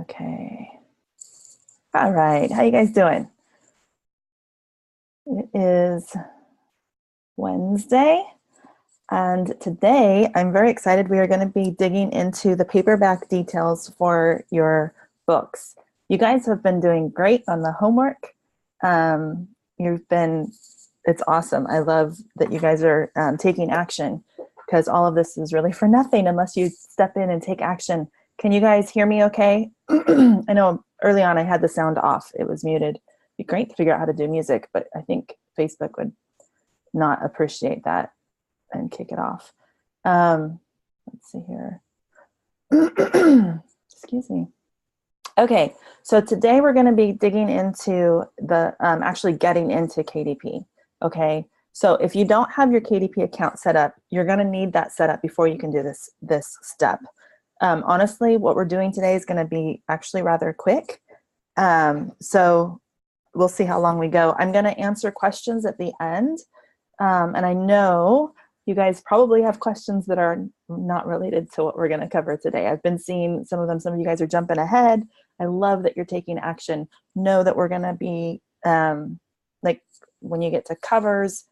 Okay. All right. How you guys doing? It is Wednesday, and today I'm very excited. We are going to be digging into the paperback details for your books. You guys have been doing great on the homework. It's awesome. I love that you guys are taking action, because all of this is really for nothing unless you step in and take action. Can you guys hear me okay? I know early on I had the sound off. It was muted. It'd be great to figure out how to do music, but I think Facebook would not appreciate that and kick it off. Let's see here. Excuse me. Okay, so today we're going to be digging into the actually getting into KDP. Okay, so if you don't have your KDP account set up, you're going to need that set up before you can do this step. Honestly, what we're doing today is going to be actually rather quick. So we'll see how long we go. I'm going to answer questions at the end. And I know you guys probably have questions that are not related to what we're going to cover today. I've been seeing some of them. Some of you guys are jumping ahead. I love that you're taking action. Know that we're going to be, like when you get to covers,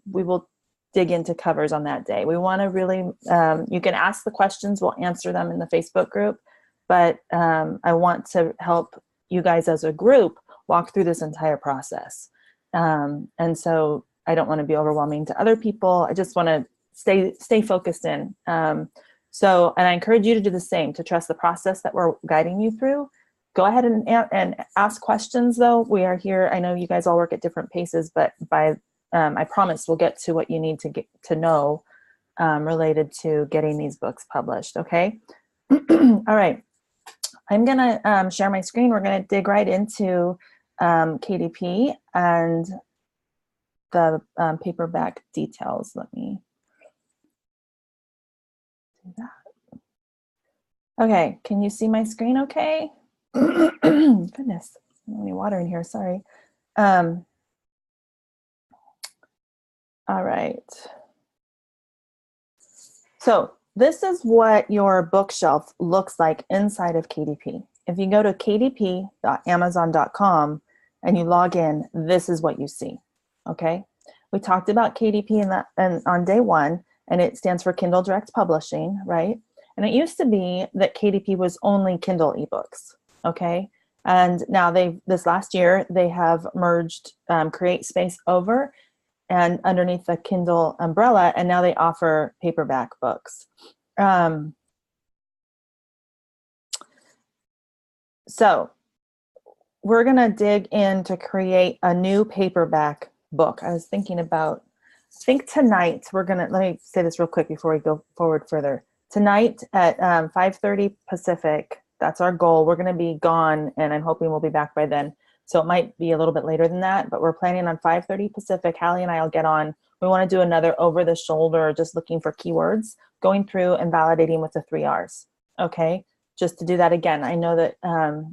we will dig into covers on that day. We want to really, you can ask the questions, we'll answer them in the Facebook group, but I want to help you guys as a group walk through this entire process. And so I don't want to be overwhelming to other people. I just want to stay focused in. And I encourage you to do the same, to trust the process that we're guiding you through. Go ahead and ask questions though. We are here. I know you guys all work at different paces, but I promise we'll get to what you need to get to know related to getting these books published, okay? All right, I'm gonna share my screen. We're gonna dig right into KDP and the paperback details. Let me do that. Okay, can you see my screen okay? Goodness, I don't have any water in here, sorry. All right. So this is what your bookshelf looks like inside of KDP. If you go to kdp.amazon.com and you log in, this is what you see, okay? We talked about KDP on day one, and it stands for Kindle Direct Publishing, right? And it used to be that KDP was only Kindle ebooks, okay? And now this last year, they have merged Create Space over and underneath the Kindle umbrella, and now they offer paperback books. So we're gonna dig in to create a new paperback book. I was thinking about, I think tonight let me say this real quick before we go forward further. Tonight at 5:30 Pacific, that's our goal. We're gonna be gone, and I'm hoping we'll be back by then. So it might be a little bit later than that, but we're planning on 5:30 Pacific. Hallie and I will get on. We want to do another over the shoulder, just looking for keywords, going through and validating with the 3 R's. Okay, just to do that again. I know that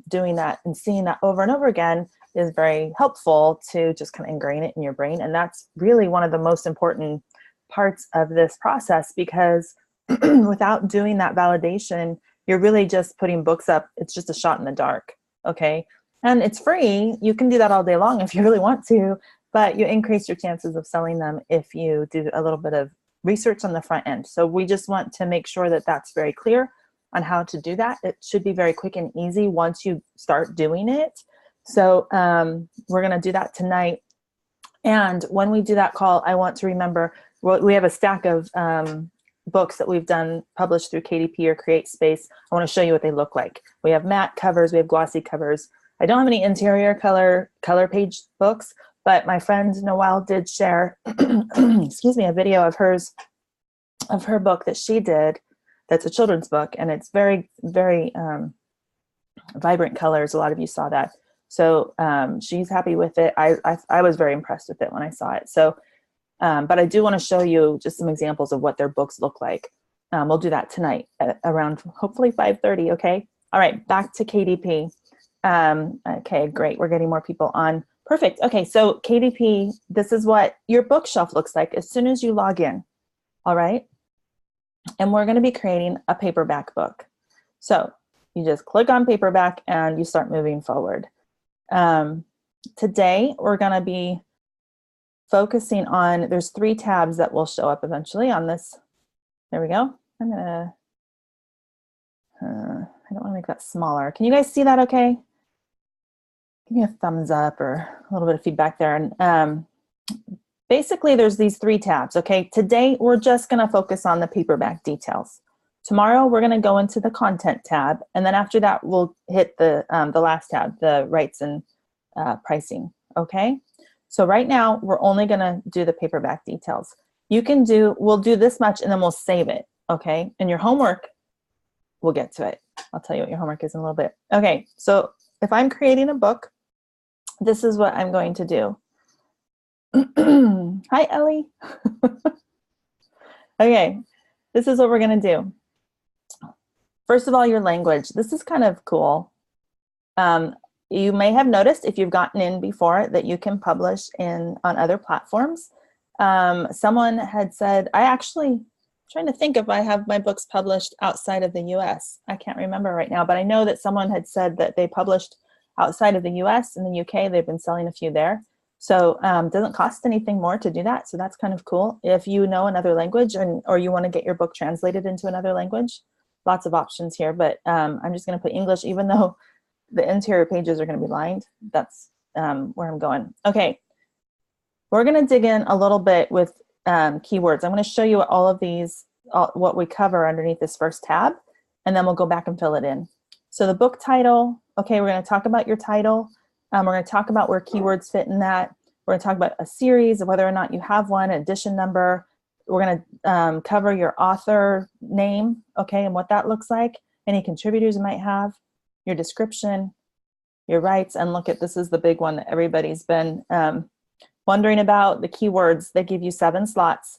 doing that and seeing that over and over again is very helpful to just kind of ingrain it in your brain. And that's really one of the most important parts of this process, because without doing that validation, you're really just putting books up. It's just a shot in the dark. Okay. And it's free. You can do that all day long if you really want to, but you increase your chances of selling them if you do a little bit of research on the front end. So we just want to make sure that that's very clear on how to do that. It should be very quick and easy once you start doing it. So we're going to do that tonight. And when we do that call, I want to remember, we have a stack of books that we've done published through KDP or Create Space. I want to show you what they look like. We have matte covers, we have glossy covers. I don't have any interior color page books, but my friend Noelle did share, excuse me, a video of her book that she did. That's a children's book, and it's very, very vibrant colors. A lot of you saw that. So she's happy with it. I was very impressed with it when I saw it. So, but I do want to show you just some examples of what their books look like. We'll do that tonight at around hopefully 5:30. Okay. All right. Back to KDP. Okay, great. We're getting more people on. Perfect. Okay, so KDP, this is what your bookshelf looks like as soon as you log in. All right. And we're going to be creating a paperback book. So You just click on paperback and you start moving forward. Today, we're going to be focusing on, there's 3 tabs that will show up eventually on this. There we go. I'm going to, I don't want to make that smaller. Can you guys see that okay? Give me a thumbs up or a little bit of feedback there. And basically, there's these 3 tabs, okay? Today, we're just going to focus on the paperback details. Tomorrow, we're going to go into the content tab, and then after that, we'll hit the last tab, the rights and pricing, okay? So right now, we're only going to do the paperback details. We'll do this much, and then we'll save it, okay? And your homework, we'll get to it. I'll tell you what your homework is in a little bit. Okay, so if I'm creating a book, this is what I'm going to do. Hi, Ellie. Okay, this is what we're going to do. First of all, your language. This is kind of cool. You may have noticed if you've gotten in before that you can publish on other platforms. Someone had said, I'm trying to think if I have my books published outside of the US. I can't remember right now, but I know that someone had said that they published outside of the US. In the UK, they've been selling a few there. So it doesn't cost anything more to do that. So that's kind of cool. If you know another language or you want to get your book translated into another language, lots of options here. But I'm just going to put English, even though the interior pages are going to be lined. That's where I'm going. Okay, we're going to dig in a little bit with keywords. I'm going to show you all of these, what we cover underneath this first tab, and then we'll go back and fill it in. So the book title, okay, we're going to talk about your title. We're going to talk about where keywords fit in that. We're going to talk about a series, of whether or not you have one, edition number. We're going to cover your author name, okay, and what that looks like, any contributors you might have, your description, your rights, and look at, this is the big one that everybody's been wondering about, the keywords. They give you 7 slots,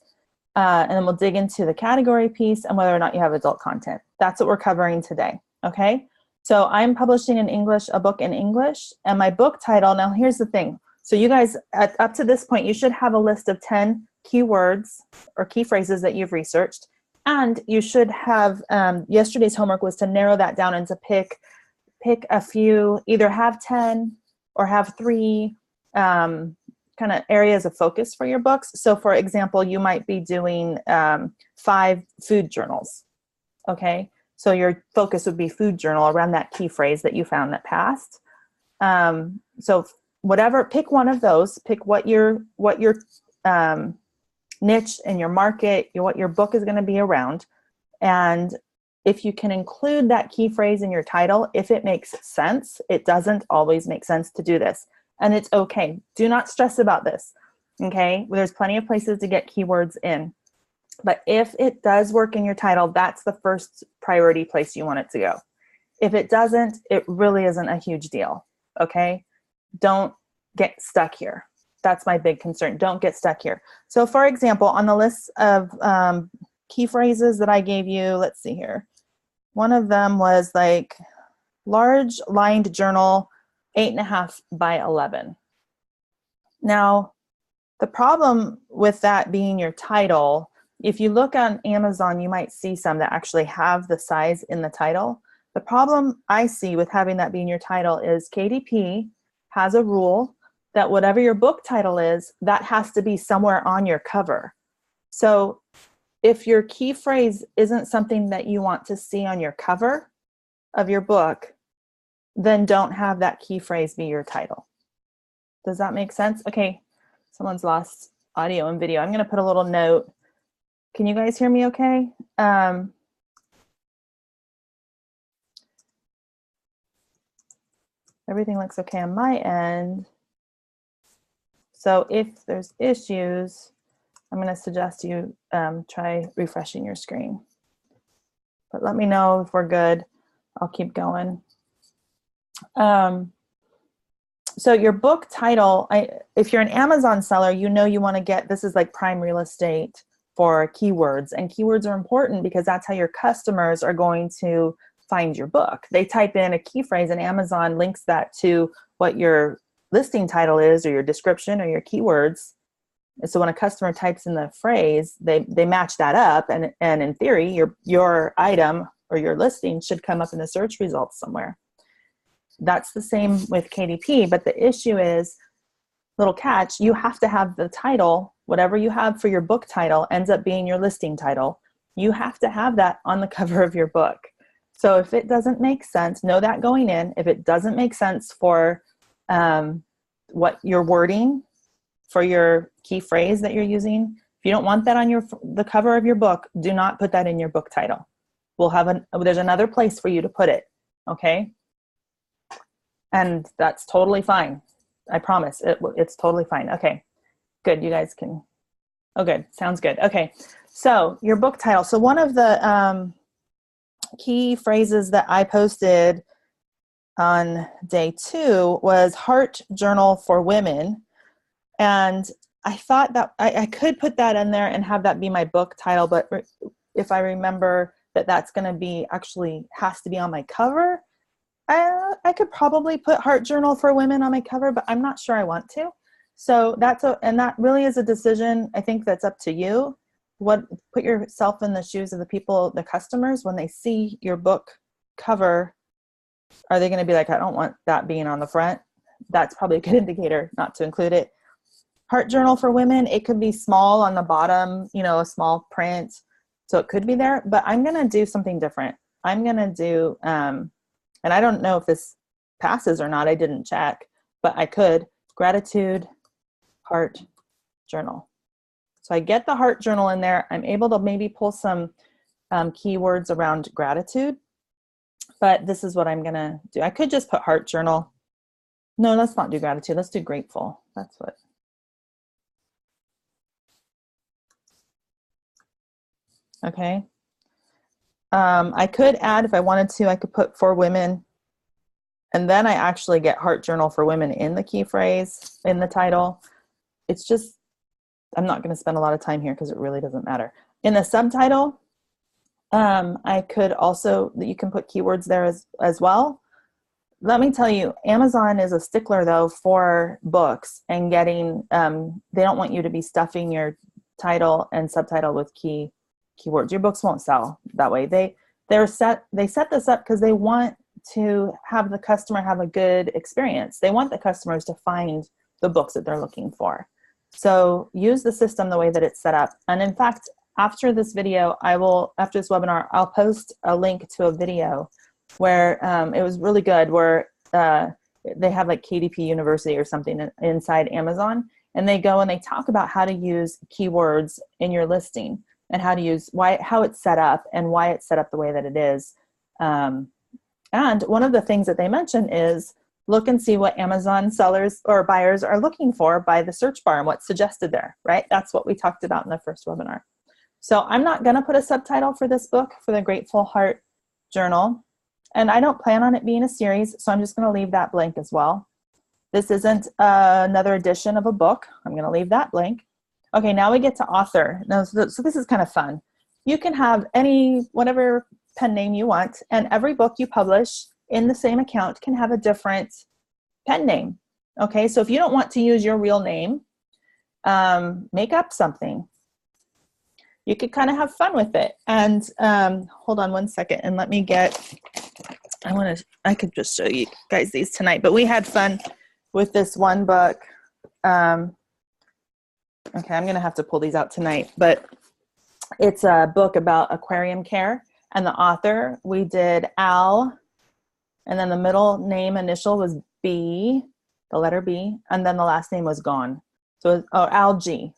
and then we'll dig into the category piece and whether or not you have adult content. That's what we're covering today, okay? So I'm publishing in English, a book in English, and my book title, now here's the thing. So you guys, up to this point, you should have a list of 10 keywords or key phrases that you've researched, and you should have, yesterday's homework was to narrow that down and to pick a few, either have 10 or have 3 kind of areas of focus for your books. So for example, you might be doing 5 food journals, okay? So your focus would be food journal around that key phrase that you found that passed. So whatever, pick one of those, pick what your niche and your market, what your book is going to be around. And if you can include that key phrase in your title, if it makes sense, it doesn't always make sense to do this. And it's okay. Do not stress about this, okay? There's plenty of places to get keywords in. But if it does work in your title, that's the first priority place you want it to go. If it doesn't, it really isn't a huge deal, okay? Don't get stuck here. That's my big concern. Don't get stuck here. So for example, on the list of key phrases that I gave you, let's see here. One of them was like large lined journal, 8.5 by 11. Now, the problem with that being your title, if you look on Amazon, you might see some that actually have the size in the title. The problem I see with having that being your title is KDP has a rule that whatever your book title is, that has to be somewhere on your cover. So if your key phrase isn't something that you want to see on your cover of your book, then don't have that key phrase be your title. Does that make sense? Okay, someone's lost audio and video. I'm going to put a little note. Can you guys hear me okay? Everything looks okay on my end. So if there's issues, I'm going to suggest you try refreshing your screen. But let me know if we're good. I'll keep going. So your book title, if you're an Amazon seller, you know you want to get, this is like prime real estate for keywords. And keywords are important because that's how your customers are going to find your book. They type in a key phrase and Amazon links that to what your listing title is or your description or your keywords. And so when a customer types in the phrase, they match that up, and in theory, your item or your listing should come up in the search results somewhere. That's the same with KDP, but the issue is, little catch, you have to have the title, whatever you have for your book title ends up being your listing title. You have to have that on the cover of your book. So if it doesn't make sense, know that going in. If it doesn't make sense for what you're wording for your key phrase that you're using, if you don't want that on the cover of your book, do not put that in your book title. There's another place for you to put it, okay? And that's totally fine. I promise it's totally fine. Okay, good. You guys can, oh good, sounds good. Okay, so your book title. So one of the key phrases that I posted on day 2 was Heart Journal for Women. And I thought that I could put that in there and have that be my book title, but if I remember that that's going to be actually has to be on my cover, I could probably put Heart Journal for Women on my cover, but I'm not sure I want to. So and that really is a decision. I think that's up to you. Put yourself in the shoes of the people, the customers, when they see your book cover, are they going to be like, I don't want that being on the front? That's probably a good indicator not to include it. Heart Journal for Women, it could be small on the bottom, a small print. So it could be there, but I'm going to do something different. I'm going to do, and I don't know if this passes or not, I didn't check, but I could, Gratitude Heart Journal. So I get the Heart Journal in there. I'm able to maybe pull some keywords around gratitude, but this is what I'm going to do. I could just put Heart Journal. No, let's not do gratitude. Let's do grateful. That's what. Okay. I could add, if I wanted to, I could put for women, and then I actually get Heart Journal for Women in the key phrase, in the title. It's just, I'm not going to spend a lot of time here because it really doesn't matter. In the subtitle, I could also, you can put keywords there as well. Let me tell you, Amazon is a stickler though for books and getting, they don't want you to be stuffing your title and subtitle with keywords. Your books won't sell that way. They set this up because they want to have the customer have a good experience. They want the customers to find the books that they're looking for. So use the system the way that it's set up. And in fact, after this video, after this webinar, I'll post a link to a video where it was really good, where they have like KDP University or something inside Amazon, and they go and they talk about how to use keywords in your listing and how to use how it's set up and why it's set up the way that it is. And one of the things that they mention is look and see what Amazon sellers or buyers are looking for by the search bar and what's suggested there, right? That's what we talked about in the first webinar. So I'm not going to put a subtitle for this book, for the Grateful Heart Journal. And I don't plan on it being a series, so I'm just going to leave that blank as well. This isn't another edition of a book. I'm going to leave that blank. Okay, now we get to author. Now, so this is kind of fun. You can have whatever pen name you want, and every book you publish in the same account can have a different pen name. Okay, so if you don't want to use your real name, make up something. You could kind of have fun with it. And hold on one second and let me I could just show you guys these tonight, but we had fun with this one book. Okay, I'm gonna have to pull these out tonight, but it's a book about aquarium care, and the author, we did Al, and then the middle name initial was B, the letter B, and then the last name was Gone. So Al G.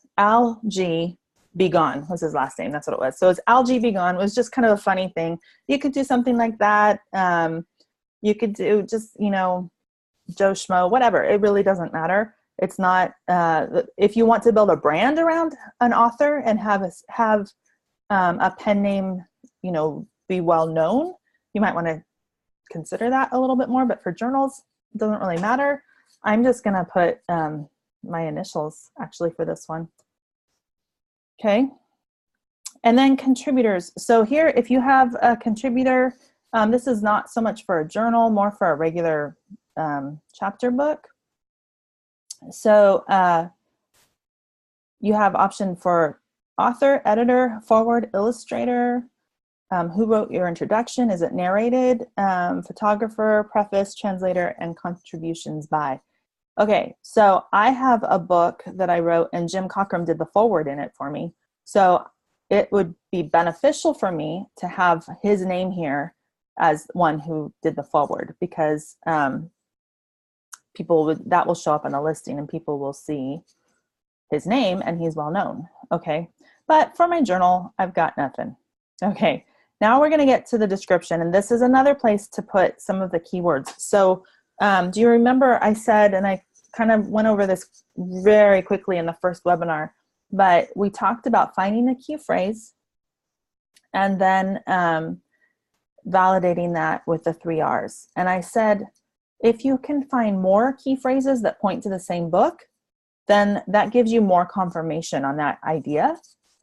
Be Gone was his last name. That's what it was. So it's Algae Be Gone. It was just kind of a funny thing. You could do something like that. You could do just, Joe Schmo, whatever. It really doesn't matter. It's not, if you want to build a brand around an author and have a pen name, be well known, you might want to consider that a little bit more. But for journals, it doesn't really matter. I'm just going to put my initials actually for this one. Okay, and then contributors. So here, if you have a contributor, this is not so much for a journal, more for a regular chapter book. So you have option for author, editor, forward, illustrator, Who wrote your introduction? Is it narrated? Photographer, preface, translator, and contributions by. Okay, so I have a book that I wrote and Jim Cockrum did the foreword in it for me. So it would be beneficial for me to have his name here as one who did the foreword, because that will show up on the listing and people will see his name and he's well known. Okay, but for my journal, I've got nothing. Okay, now we're going to get to the description, and this is another place to put some of the keywords. So do you remember I said, and I kind of went over this very quickly in the first webinar, but we talked about finding a key phrase and then validating that with the 3 R's. And I said, if you can find more key phrases that point to the same book, then that gives you more confirmation on that idea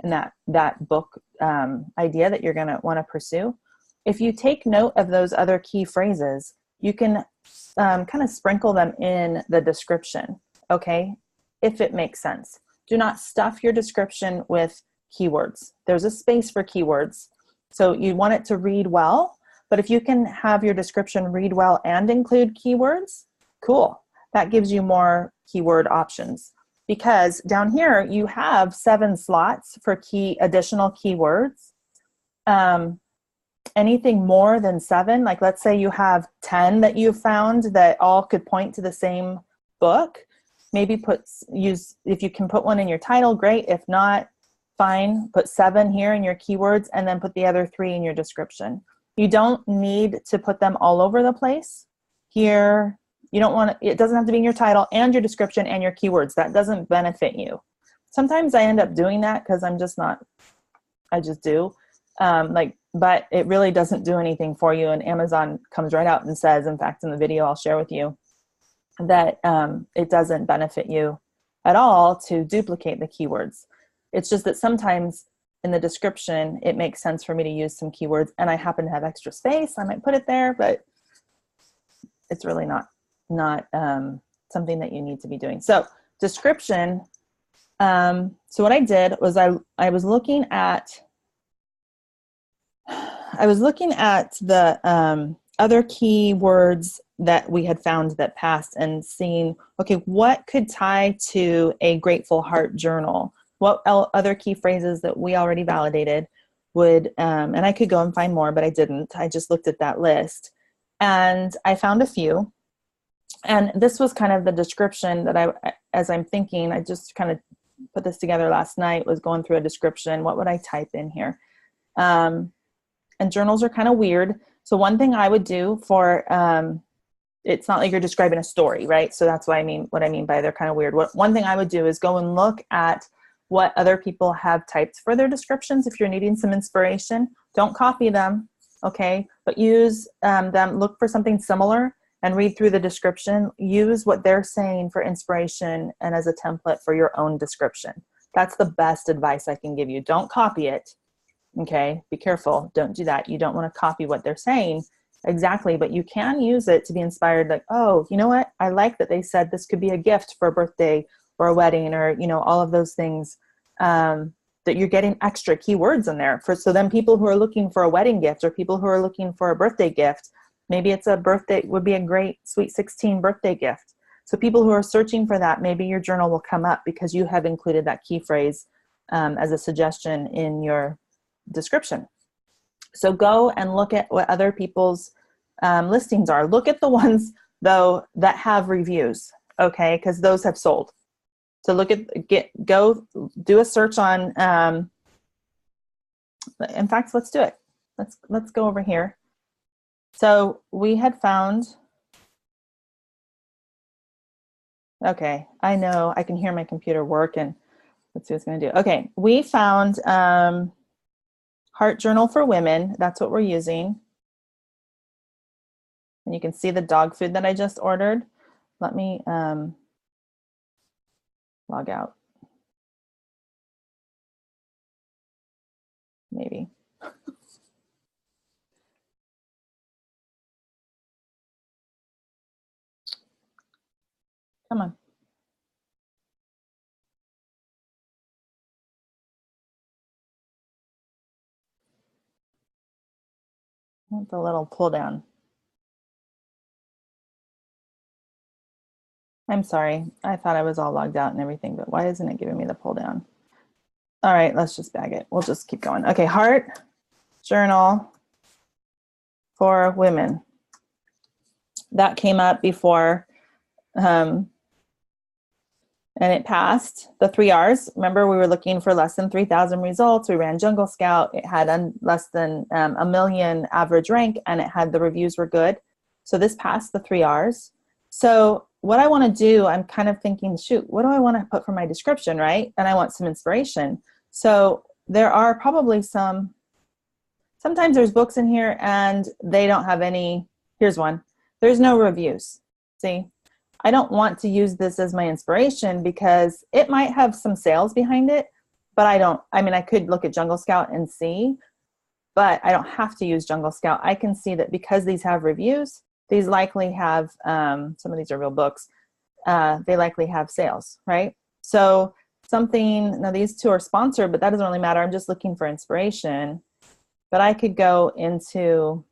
and that book idea that you're going to want to pursue. If you take note of those other key phrases, you can kind of sprinkle them in the description, okay, if it makes sense. Do not stuff your description with keywords. There's a space for keywords, so you want it to read well, but if you can have your description read well and include keywords, cool. That gives you more keyword options, because down here you have 7 slots for additional keywords. Anything more than 7, like let's say you have 10 that you found that all could point to the same book, maybe if you can put one in your title, great. If not, fine, put 7 here in your keywords and then put the other 3 in your description. You don't need to put them all over the place. Here, you don't want it doesn't have to be in your title and your description and your keywords. That doesn't benefit you. Sometimes I end up doing that because I just do. But it really doesn't do anything for you. And Amazon comes right out and says, in fact, in the video I'll share with you, that it doesn't benefit you at all to duplicate the keywords. It's just that sometimes in the description, it makes sense for me to use some keywords, and I happen to have extra space. I might put it there, but it's really not something that you need to be doing. So description. So what I did was I was looking at the other keywords that we had found that passed and seeing, okay, what could tie to a Grateful Heart journal? What other key phrases that we already validated would, and I could go and find more, but I didn't. I just looked at that list and I found a few. And this was kind of the description that as I'm thinking, I just kind of put this together last night, was going through a description. What would I type in here? And journals are kind of weird. So one thing I would do for, it's not like you're describing a story, right? So that's what I mean by they're kind of weird. One thing I would do is go and look at what other people have typed for their descriptions. If you're needing some inspiration, don't copy them, okay? But use them, look for something similar and read through the description. Use what they're saying for inspiration and as a template for your own description. That's the best advice I can give you. Don't copy it. Okay, be careful. Don't do that. You don't want to copy what they're saying exactly, but you can use it to be inspired. Like, oh, you know what? I like that they said this could be a gift for a birthday or a wedding, or, you know, all of those things, that you're getting extra keywords in there. So then people who are looking for a wedding gift or people who are looking for a birthday gift, maybe it's a birthday, would be a great Sweet 16 birthday gift. So people who are searching for that, maybe your journal will come up because you have included that key phrase as a suggestion in your description. So go and look at what other people's listings are. Look at the ones, though, that have reviews, okay, because those have sold. So go do a search on, in fact, let's do it. Let's go over here. So we had found, okay, I know I can hear my computer work, and let's see what it's going to do. Okay, we found Heart Journal for Women. That's what we're using. And you can see the dog food that I just ordered. Let me log out. Maybe. Come on. want the little pull down. I'm sorry. I thought I was all logged out and everything, but why isn't it giving me the pull down? All right, let's just bag it. We'll just keep going. Okay, heart journal for women. That came up before, and it passed the 3 R's. Remember, we were looking for less than 3,000 results. We ran Jungle Scout. It had less than 1 million average rank, and it had the reviews were good. So this passed the 3 R's. So what I want to do, I'm kind of thinking, shoot, what do I want to put for my description, right? And I want some inspiration. So there are probably sometimes there's books in here and they don't have any, here's one. There's no reviews. See, I don't want to use this as my inspiration because it might have some sales behind it, but I could look at Jungle Scout and see, but I don't have to use Jungle Scout. I can see that because these have reviews, these likely have, some of these are real books, they likely have sales, right? So now these two are sponsored, but that doesn't really matter. I'm just looking for inspiration. But I could go into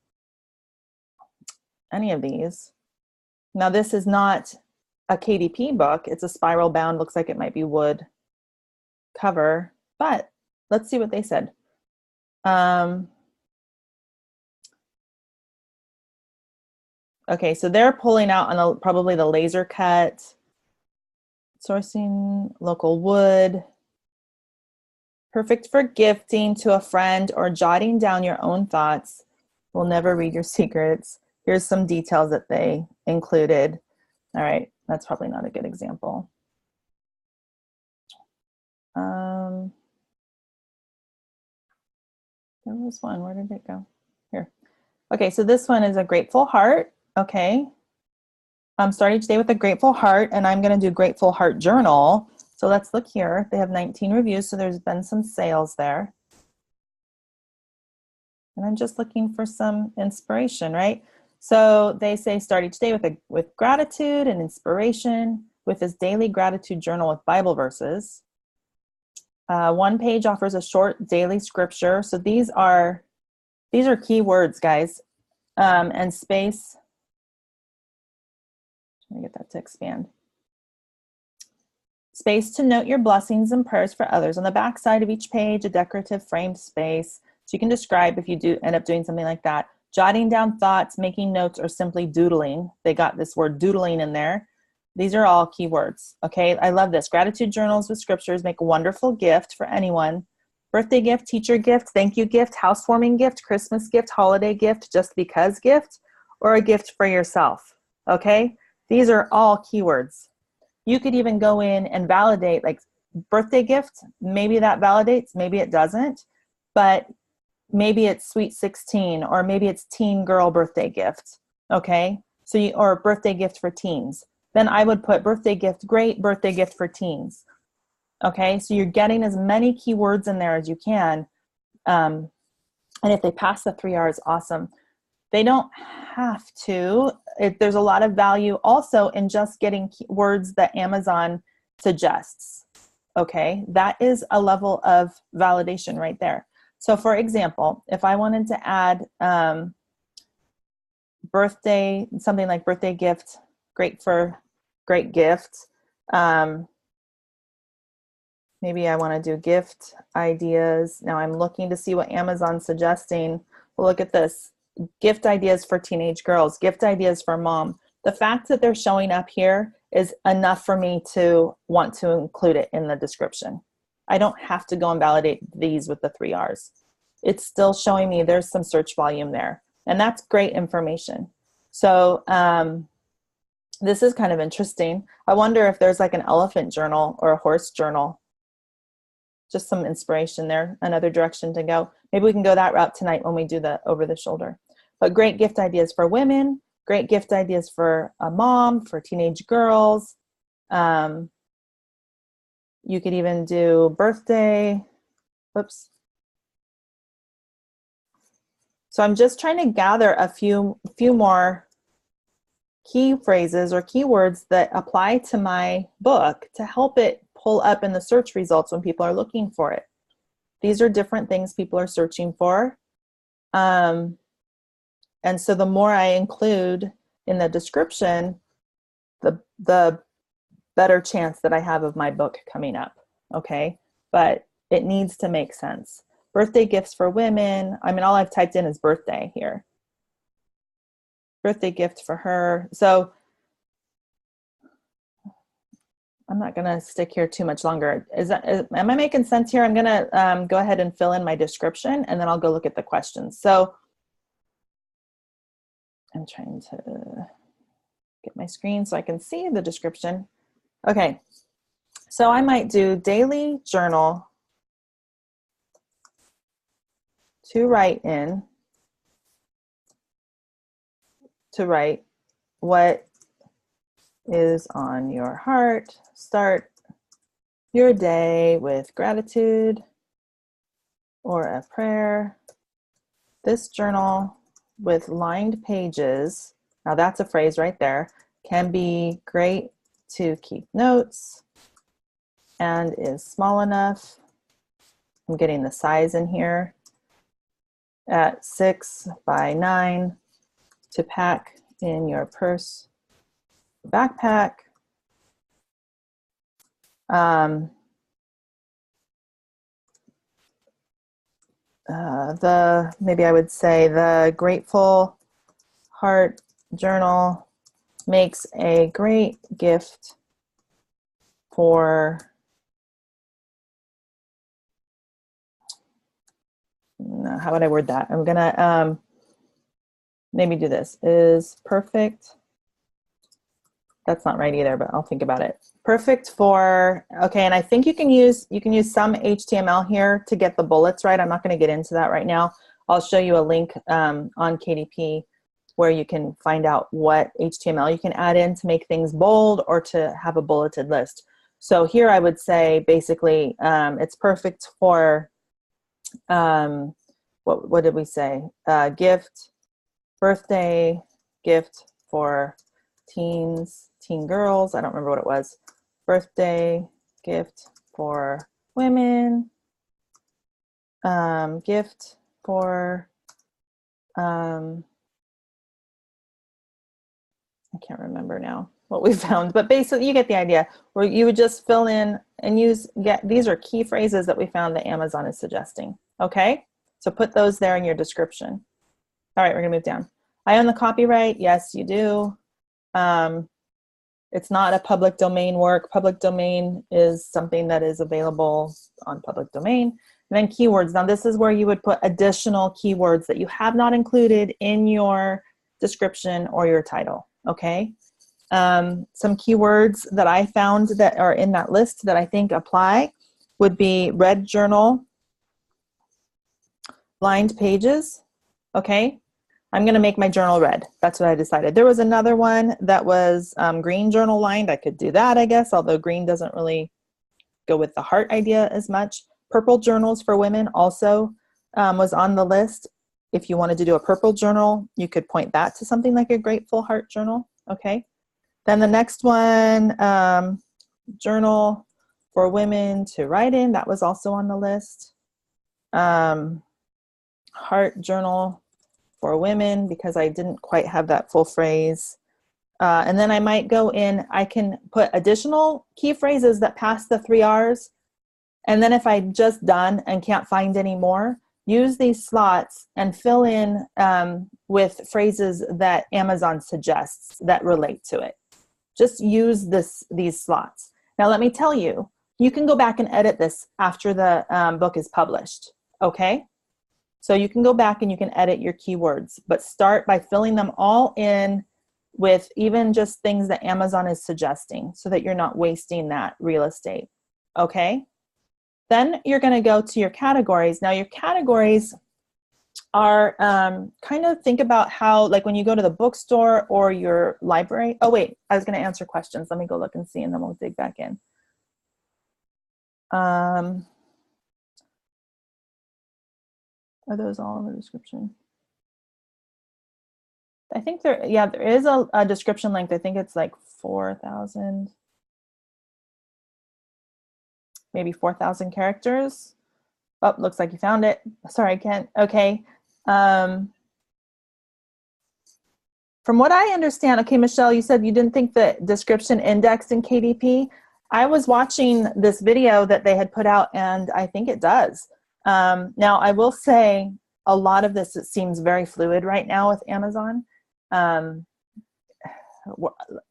any of these. Now this is not a KDP book. It's a spiral bound, looks like it might be wood cover, but let's see what they said. Okay, so they're pulling out on probably the laser cut, sourcing local wood, perfect for gifting to a friend or jotting down your own thoughts. We'll never read your secrets. Here's some details that they included. All right, that's probably not a good example. There was one, where did it go? Here. Okay, so this one is a grateful heart. Okay, I'm starting today with a grateful heart, and I'm going to do grateful heart journal. So let's look here. They have 19 reviews, so there's been some sales there. And I'm just looking for some inspiration, right? So they say start each day with gratitude and inspiration with this daily gratitude journal with Bible verses. One page offers a short daily scripture. So these are key words, guys, and space. Trying to get that to expand. Space to note your blessings and prayers for others. On the back side of each page, a decorative framed space. So you can describe if you do end up doing something like that. Jotting down thoughts, making notes, or simply doodling. They got this word doodling in there. These are all key words. Okay, I love this. Gratitude journals with scriptures make a wonderful gift for anyone. Birthday gift, teacher gift, thank you gift, housewarming gift, Christmas gift, holiday gift, just because gift, or a gift for yourself. Okay, these are all keywords. You could even go in and validate, like birthday gift, maybe that validates, maybe it doesn't, but maybe it's sweet 16, or maybe it's teen girl birthday gift, okay? So or birthday gift for teens. Then I would put birthday gift, great birthday gift for teens, okay? So you're getting as many keywords in there as you can, and if they pass the 3 R's, awesome. They don't have to. There's a lot of value also in just getting words that Amazon suggests, okay? That is a level of validation right there. So for example, if I wanted to add birthday, something like birthday gift, great gift. Maybe I want to do gift ideas. Now I'm looking to see what Amazon's suggesting. Well, look at this. Gift ideas for teenage girls, gift ideas for mom. The fact that they're showing up here is enough for me to want to include it in the description. I don't have to go and validate these with the 3 R's. It's still showing me there's some search volume there, and that's great information. So this is kind of interesting. I wonder if there's like an elephant journal or a horse journal. Just some inspiration there, another direction to go. Maybe we can go that route tonight when we do the over the shoulder. But great gift ideas for women, great gift ideas for a mom, for teenage girls. You could even do birthday. Whoops. So I'm just trying to gather a few more key phrases or keywords that apply to my book to help it pull up in the search results when people are looking for it. These are different things people are searching for. And so the more I include in the description, the better chance that I have of my book coming up. Okay. But it needs to make sense. Birthday gifts for women. I mean, all I've typed in is birthday here. Birthday gift for her. So I'm not going to stick here too much longer. Am I making sense here? I'm going to go ahead and fill in my description, and then I'll go look at the questions. So I'm trying to get my screen so I can see the description. Okay. So I might do daily journal to write what is on your heart. Start your day with gratitude or a prayer. This journal with lined pages, now that's a phrase right there, can be great to keep notes and is small enough. I'm getting the size in here at 6 by 9 to pack in your purse, backpack. Maybe I would say the Grateful Heart Journal makes a great gift for how would I word that? I'm gonna maybe do this. Is perfect. That's not right either, but I'll think about it. Perfect for, okay, and I think you can use some HTML here to get the bullets right. I'm not going to get into that right now. I'll show you a link on KDP where you can find out what HTML you can add in to make things bold or to have a bulleted list. So here I would say basically it's perfect for, what did we say? Gift, birthday, gift for teens, teen girls. I don't remember what it was. Birthday gift for women. Gift for, I can't remember now what we found, but basically you get the idea, where you would just fill in and these are key phrases that we found that Amazon is suggesting. Okay, so put those there in your description. All right, we're gonna move down. I own the copyright. Yes, you do. It's not a public domain work. Public domain is something that is available on public domain. And then keywords. Now this is where you would put additional keywords that you have not included in your description or your title, okay? Some keywords that I found that are in that list that I think apply would be red journal, lined pages, okay? I'm going to make my journal red. That's what I decided. There was another one that was green journal lined. I could do that, I guess, although green doesn't really go with the heart idea as much. Purple journals for women also was on the list. If you wanted to do a purple journal, you could point that to something like a Grateful Heart journal, okay? Then the next one, journal for women to write in, that was also on the list. Heart journal for women, because I didn't quite have that full phrase. And then I might go in, I can put additional key phrases that pass the 3 R's. And then if I'm just done and can't find any more, use these slots and fill in with phrases that Amazon suggests that relate to it. Just use these slots. Now let me tell you, you can go back and edit this after the book is published, okay? So you can go back and you can edit your keywords, but start by filling them all in with even just things that Amazon is suggesting so that you're not wasting that real estate, okay? Then you're gonna go to your categories. Now your categories are kind of think about how, like when you go to the bookstore or your library. Oh wait, I was gonna answer questions. Let me go look and see and then we'll dig back in. Are those all in the description? I think there is a description length. I think it's like 4,000, maybe 4,000 characters. Oh, looks like you found it. Sorry, Kent. Okay. From what I understand, okay, Michelle, you said you didn't think the description indexed in KDP. I was watching this video that they had put out, and I think it does. Now, I will say a lot of this, it seems very fluid right now with Amazon.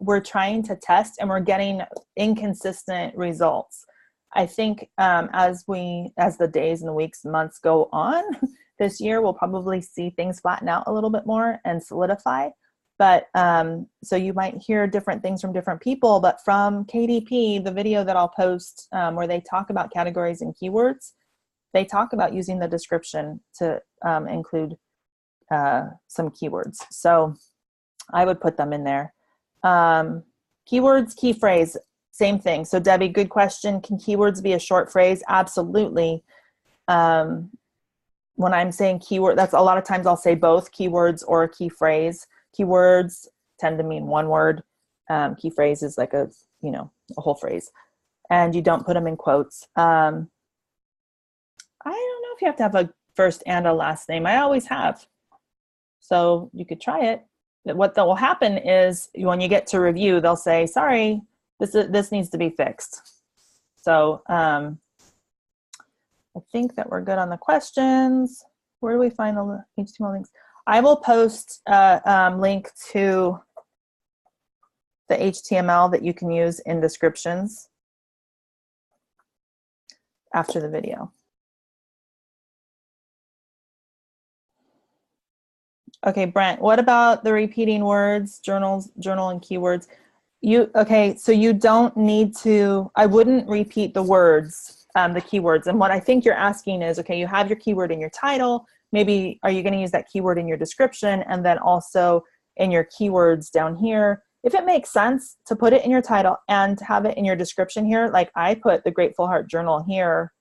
We're trying to test, and we're getting inconsistent results. I think as the days and the weeks and months go on this year, we'll probably see things flatten out a little bit more and solidify. But so you might hear different things from different people, but from KDP, the video that I'll post where they talk about categories and keywords, they talk about using the description to include some keywords. So I would put them in there. Keywords, key phrase, same thing. So Debbie, good question. Can keywords be a short phrase? Absolutely. When I'm saying keyword, that's a lot of times I'll say both keywords or a key phrase. Keywords tend to mean one word. Key phrase is like a whole phrase, and you don't put them in quotes. I don't know if you have to have a first and a last name. I always have. So you could try it. What will happen is when you get to review, they'll say, sorry, this needs to be fixed. So I think that we're good on the questions. Where do we find the HTML links? I will post a link to the HTML that you can use in descriptions after the video. Okay, Brent, what about the repeating words, journal and keywords? So you don't need to, I wouldn't repeat the words, the keywords. And what I think you're asking is, okay, you have your keyword in your title. Maybe are you going to use that keyword in your description and then also in your keywords down here? If it makes sense to put it in your title and have it in your description here, like I put the Grateful Heart Journal here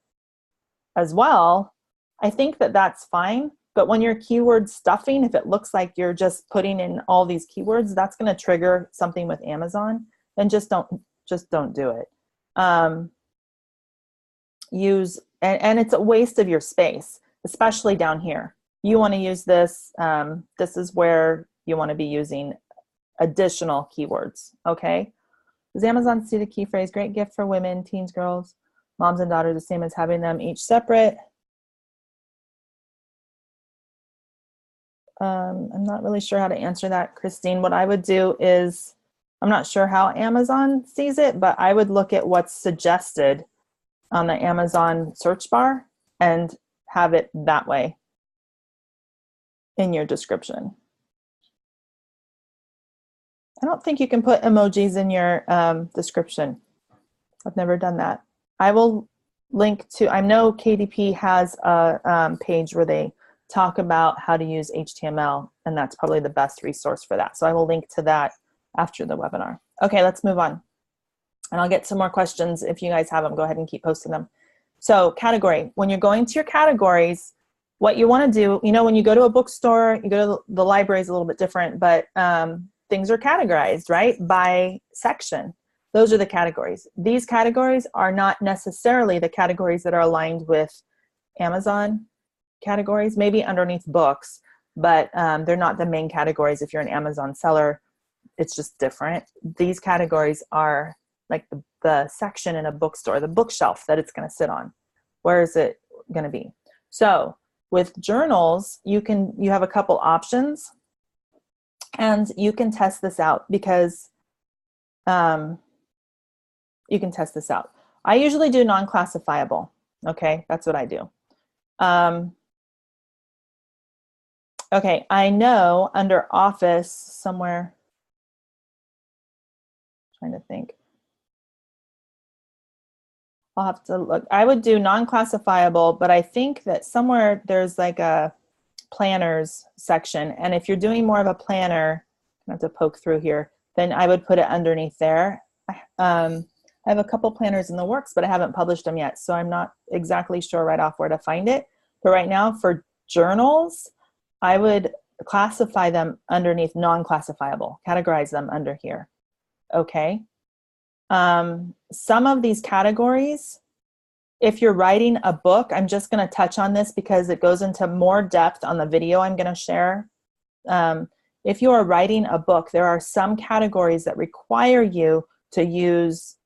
as well, I think that that's fine. But when you're keyword stuffing, if it looks like you're just putting in all these keywords, that's going to trigger something with Amazon. Then just don't do it. And it's a waste of your space, especially down here. You want to use this. This is where you want to be using additional keywords. Okay. Does Amazon see the key phrase? Great gift for women, teens, girls, moms, and daughters, the same as having them each separate. I'm not really sure how to answer that, Christine. What I would do is, I'm not sure how Amazon sees it, but I would look at what's suggested on the Amazon search bar and have it that way in your description. I don't think you can put emojis in your description. I've never done that. I will link to, I know KDP has a page where they talk about how to use HTML, and that's probably the best resource for that. So I will link to that after the webinar. Okay, let's move on. And I'll get some more questions. If you guys have them, go ahead and keep posting them. So category, when you're going to your categories, what you want to do, when you go to a bookstore, you go to the library is a little bit different, but things are categorized, right? By section. Those are the categories. These categories are not necessarily the categories that are aligned with Amazon categories, maybe underneath books, but they're not the main categories. If you're an Amazon seller, it's just different. These categories are like the section in a bookstore, the bookshelf that it's going to sit on. Where is it going to be? So with journals, you have a couple options, and you can test this out because you can test this out. I usually do non-classifiable. Okay, that's what I do. Okay, I know under Office somewhere, trying to think. I'll have to look. I would do non-classifiable, but I think that somewhere there's like a planners section. And if you're doing more of a planner, I have to poke through here, then I would put it underneath there. I have a couple planners in the works, but I haven't published them yet. So I'm not exactly sure right off where to find it. But right now for journals, I would classify them underneath non-classifiable, categorize them under here. Okay. Some of these categories, if you're writing a book, I'm just going to touch on this because it goes into more depth on the video I'm going to share. if you are writing a book, there are some categories that require you to use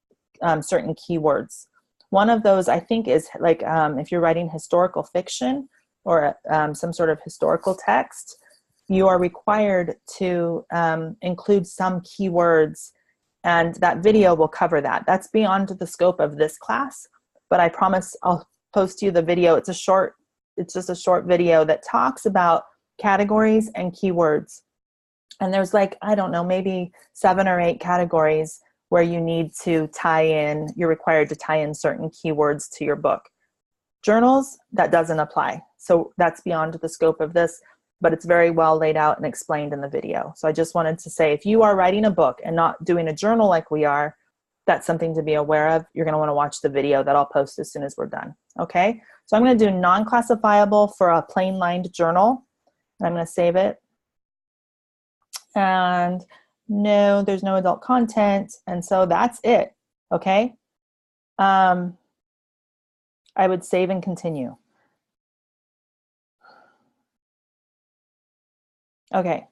certain keywords. One of those, I think, is like if you're writing historical fiction or some sort of historical text, you are required to include some keywords, and that video will cover that. That's beyond the scope of this class, but I promise I'll post you the video. It's just a short video that talks about categories and keywords. And there's like, I don't know, maybe 7 or 8 categories where you need to tie in, you're required to tie in certain keywords to your book. Journals, that doesn't apply. So that's beyond the scope of this, but it's very well laid out and explained in the video. So I just wanted to say, if you are writing a book and not doing a journal like we are, that's something to be aware of. You're gonna wanna watch the video that I'll post as soon as we're done, okay? So I'm gonna do non-classifiable for a plain lined journal, and I'm gonna save it. And no, there's no adult content, and so that's it, okay? I would save and continue. Okay.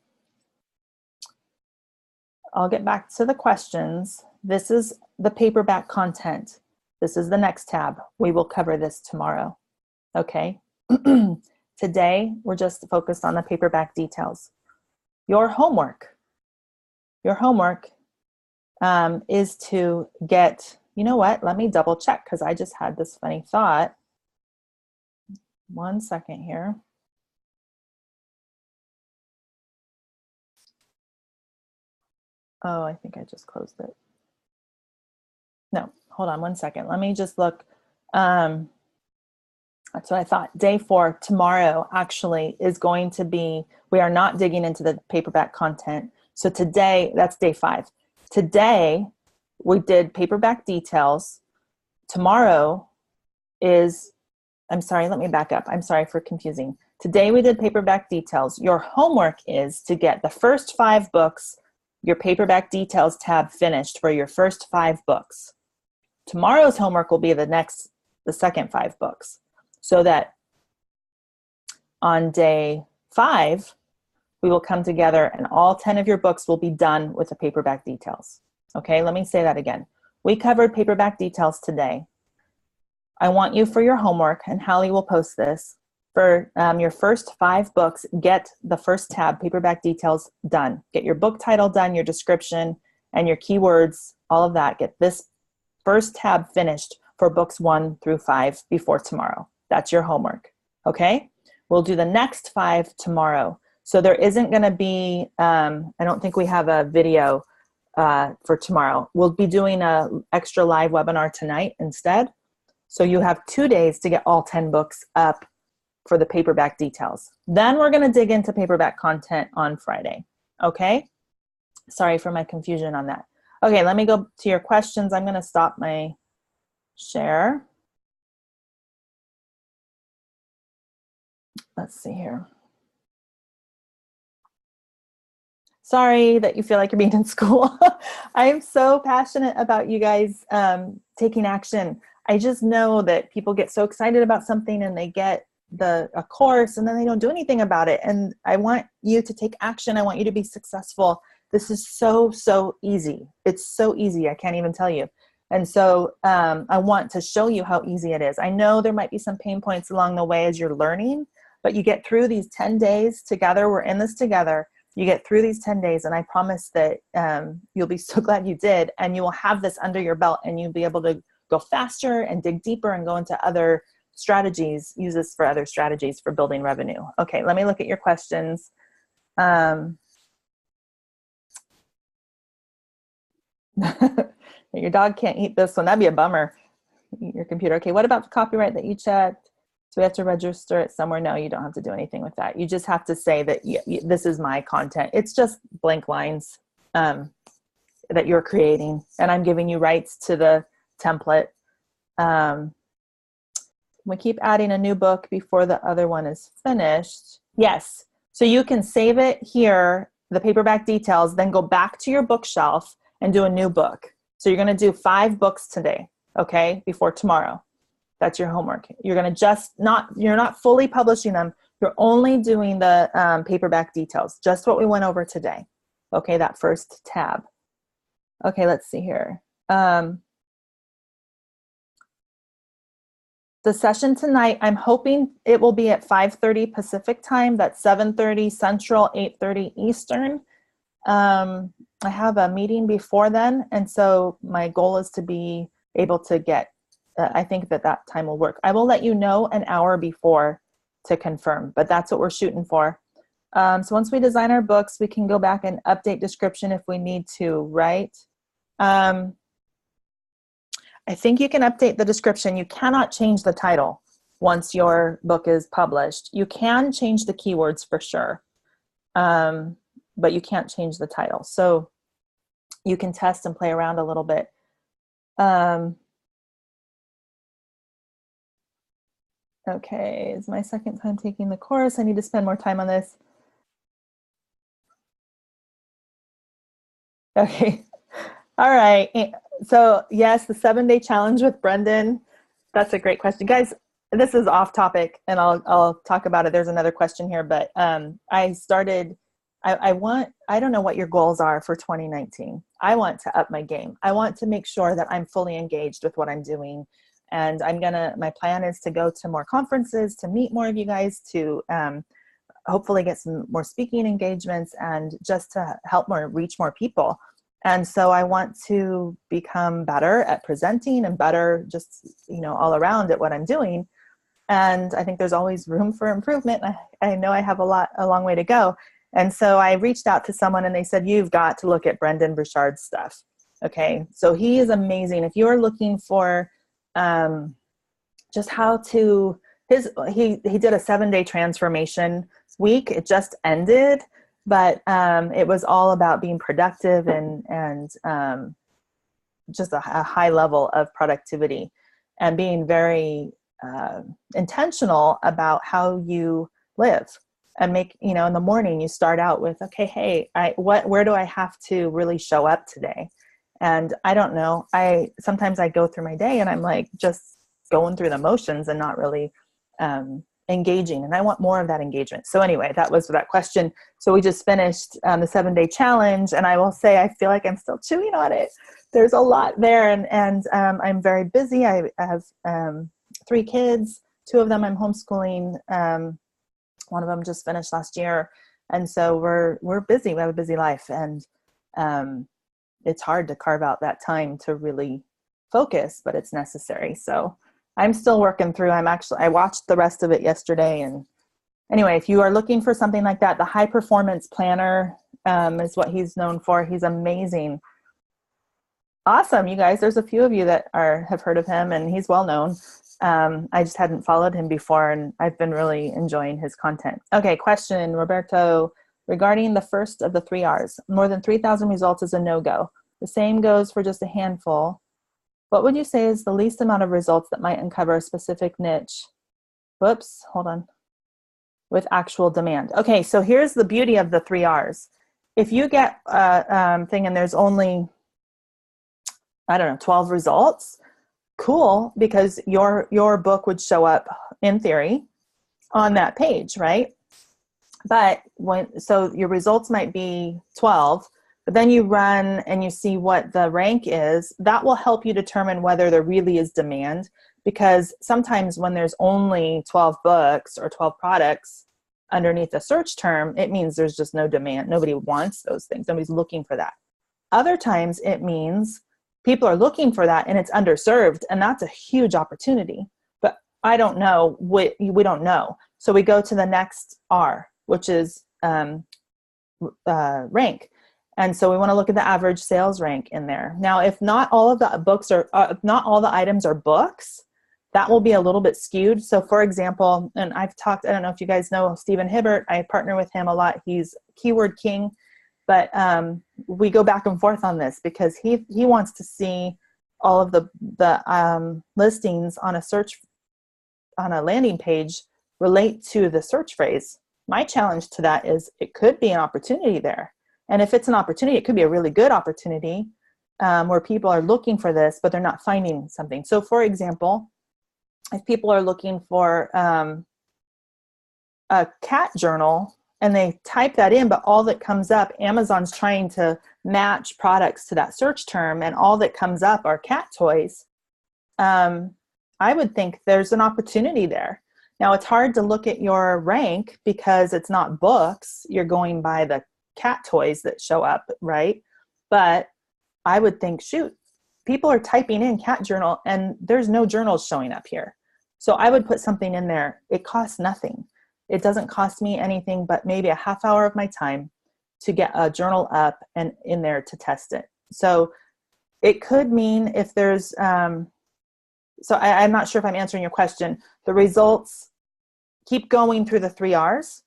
I'll get back to the questions. This is the paperback content. This is the next tab. We will cover this tomorrow, okay? Today, we're just focused on the paperback details. Your homework is to get, you know what, let me double check because I just had this funny thought. 1 second here. Oh, I think I just closed it. No, hold on 1 second. Let me just look. That's what I thought. Day 4, tomorrow, actually is going to be, we are not digging into the paperback content. So today, that's day 5. Today, we did paperback details. Tomorrow is, I'm sorry, let me back up. I'm sorry for confusing. Today, we did paperback details. Your homework is to get the first 5 books, your paperback details tab finished for your first 5 books. Tomorrow's homework will be the second 5 books. So that on day 5, we will come together and all 10 of your books will be done with the paperback details. Okay, let me say that again. We covered paperback details today. I want you for your homework, and Hallie will post this, for your first 5 books, get the first tab, paperback details, done. Get your book title done, your description, and your keywords, all of that. Get this first tab finished for books 1 through 5 before tomorrow. That's your homework, okay? We'll do the next 5 tomorrow. So there isn't gonna be, I don't think we have a video for tomorrow. We'll be doing an extra live webinar tonight instead. So you have 2 days to get all 10 books up for the paperback details. Then we're gonna dig into paperback content on Friday, okay? Sorry for my confusion on that. Okay, let me go to your questions. I'm gonna stop my share. Let's see here. Sorry that you feel like you're being in school. I'm so passionate about you guys taking action. I just know that people get so excited about something and they get a course and then they don't do anything about it. And I want you to take action. I want you to be successful. This is so easy. It's so easy. I can't even tell you. And so I want to show you how easy it is. I know there might be some pain points along the way as you're learning, but you get through these 10 days together. We're in this together. You get through these 10 days, and I promise that you'll be so glad you did, and you will have this under your belt, and you'll be able to go faster and dig deeper and go into other strategies, use this for other strategies for building revenue. Okay, let me look at your questions. Your dog can't eat this one. That'd be a bummer. Eat your computer. Okay, what about the copyright that you checked? So we have to register it somewhere? No, you don't have to do anything with that. You just have to say that this is my content. It's just blank lines that you're creating, and I'm giving you rights to the template. We keep adding a new book before the other one is finished. Yes, so you can save it here, the paperback details, then go back to your bookshelf and do a new book. So you're gonna do 5 books today, okay, before tomorrow. That's your homework. You're gonna you're not fully publishing them. You're only doing the paperback details, just what we went over today. Okay, that first tab. Okay, let's see here. The session tonight, I'm hoping it will be at 5:30 Pacific time. That's 7:30 Central, 8:30 Eastern. I have a meeting before then, and so my goal is to be able to get, I think that time will work. I will let you know an hour before to confirm, but that's what we're shooting for. So once we design our books, we can go back and update description if we need to, right? I think you can update the description. You cannot change the title once your book is published. You can change the keywords for sure, but you can't change the title. So you can test and play around a little bit. Okay, it's my second time taking the course. I need to spend more time on this. Okay, all right. So yes, the 7-day challenge with Brendan. That's a great question. Guys, this is off topic and I'll talk about it. There's another question here, but I don't know what your goals are for 2019. I want to up my game. I want to make sure that I'm fully engaged with what I'm doing. And my plan is to go to more conferences, to meet more of you guys, to hopefully get some more speaking engagements and just to help reach more people. And so I want to become better at presenting and better just, all around at what I'm doing. And I think there's always room for improvement. I know I have a long way to go. And so I reached out to someone and they said, you've got to look at Brendan Burchard's stuff. Okay, so he is amazing. If you're looking for just how to, he did a 7-day transformation week. It just ended, but it was all about being productive and just a high level of productivity and being very intentional about how you live and make, in the morning you start out with, okay, hey, where do I have to really show up today? And I don't know, sometimes I go through my day and I'm like just going through the motions and not really engaging, and I want more of that engagement. So anyway, that was that question. So we just finished the 7-day challenge, and I will say I feel like I'm still chewing on it. There's a lot there, and I'm very busy. I have 3 kids. 2 of them I'm homeschooling. One of them just finished last year, and so we're busy. We have a busy life, and it's hard to carve out that time to really focus, but it's necessary. So I'm still working through. I watched the rest of it yesterday. And anyway, if you are looking for something like that, the High Performance Planner is what he's known for. He's amazing. Awesome, you guys. There's a few of you that have heard of him, and he's well known. I just hadn't followed him before, and I've been really enjoying his content. Okay, question, Roberto, regarding the first of the 3 R's. More than 3,000 results is a no-go. The same goes for just a handful. What would you say is the least amount of results that might uncover a specific niche? Whoops, hold on. With actual demand. Okay, so here's the beauty of the 3 R's. If you get a thing and there's only, 12 results, cool, because your book would show up, in theory, on that page, right? But so your results might be 12, but then you run and you see what the rank is. That will help you determine whether there really is demand, because sometimes when there's only 12 books or 12 products underneath a search term, it means there's just no demand. Nobody wants those things. Nobody's looking for that. Other times it means people are looking for that and it's underserved, and that's a huge opportunity. But I don't know. We don't know. So we go to the next R, which is rank. And so we want to look at the average sales rank in there. Now, if not all of the books are, if not all the items are books, that will be a little bit skewed. So for example, and I've talked, I don't know if you guys know Stephen Hibbert, I partner with him a lot. He's keyword king, but we go back and forth on this because he wants to see all of the listings on a landing page relate to the search phrase. My challenge to that is it could be an opportunity there. And if it's an opportunity, it could be a really good opportunity where people are looking for this, but they're not finding something. So for example, if people are looking for a cat journal and they type that in, but all that comes up, Amazon's trying to match products to that search term, and all that comes up are cat toys, I would think there's an opportunity there. Now, it's hard to look at your rank because it's not books. You're going by the cat toys that show up, right? But I would think, shoot, people are typing in cat journal and there's no journals showing up here. So I would put something in there. It costs nothing. It doesn't cost me anything but maybe a half hour of my time to get a journal up and in there to test it. So it could mean if there's, so I'm not sure if I'm answering your question. The results, keep going through the 3 R's.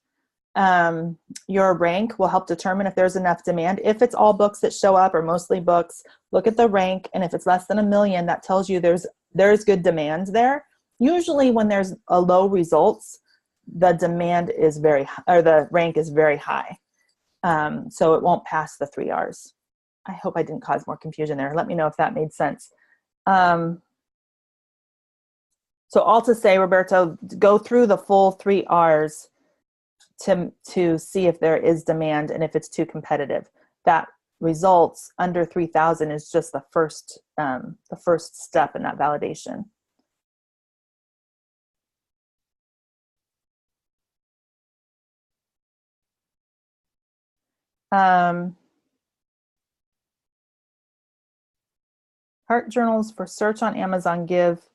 Your rank will help determine if there's enough demand. If it's all books that show up or mostly books, look at the rank. And if it's less than 1 million, that tells you there's good demand there. Usually when there's a low results, the demand is very high, or the rank is very high. So it won't pass the 3 R's. I hope I didn't cause more confusion there. Let me know if that made sense. So all to say, Roberto, go through the full 3 R's to see if there is demand and if it's too competitive. That results under 3,000 is just the first step in that validation. Heart journals for search on Amazon give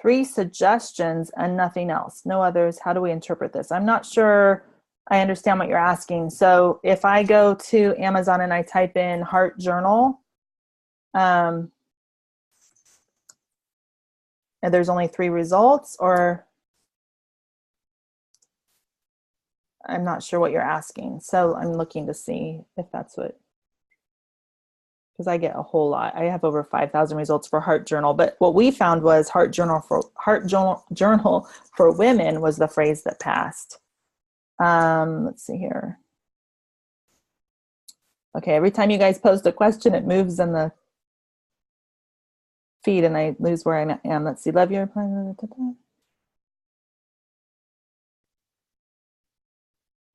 3 suggestions and nothing else. No others. How do we interpret this? I'm not sure I understand what you're asking. So if I go to Amazon and I type in heart journal, and there's only 3 results, or I'm not sure what you're asking. So I'm looking to see if that's what, because I get a whole lot. I have over 5,000 results for heart journal, but what we found was heart journal for women was the phrase that passed. Let's see here. Okay, every time you guys post a question, it moves in the feed and I lose where I am. Let's see, love your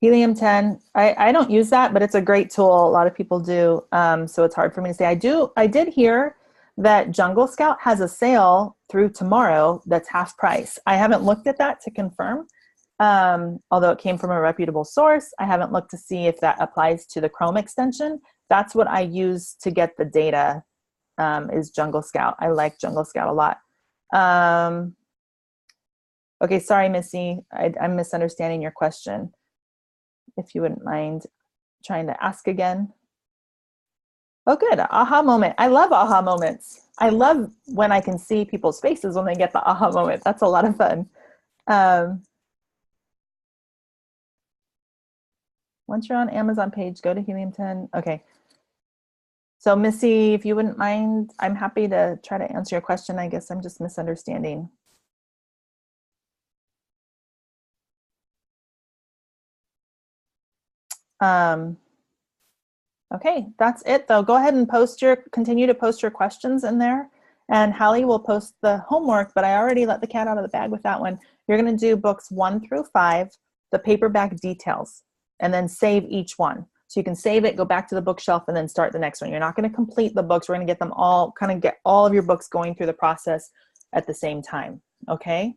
Helium-10. I don't use that, but it's a great tool. A lot of people do. So it's hard for me to say. I did hear that Jungle Scout has a sale through tomorrow that's half price. I haven't looked at that to confirm. Although it came from a reputable source, I haven't looked to see if that applies to the Chrome extension. That's what I use to get the data, is Jungle Scout. I like Jungle Scout a lot. Okay, sorry, Missy. I'm misunderstanding your question. If you wouldn't mind trying to ask again. Oh, good. Aha moment. I love aha moments. I love when I can see people's faces when they get the aha moment. That's a lot of fun. Once you're on Amazon page, go to Helium-10. Okay. So Missy, if you wouldn't mind, I'm happy to try to answer your question. I guess I'm just misunderstanding. Okay, that's it though. Go ahead and continue to post your questions in there. And Hallie will post the homework, but I already let the cat out of the bag with that one. You're gonna do books 1 through 5, the paperback details, and then save each one. So you can save it, go back to the bookshelf, and then start the next one. You're not gonna complete the books. We're gonna get them all, kind of get all of your books going through the process at the same time, okay?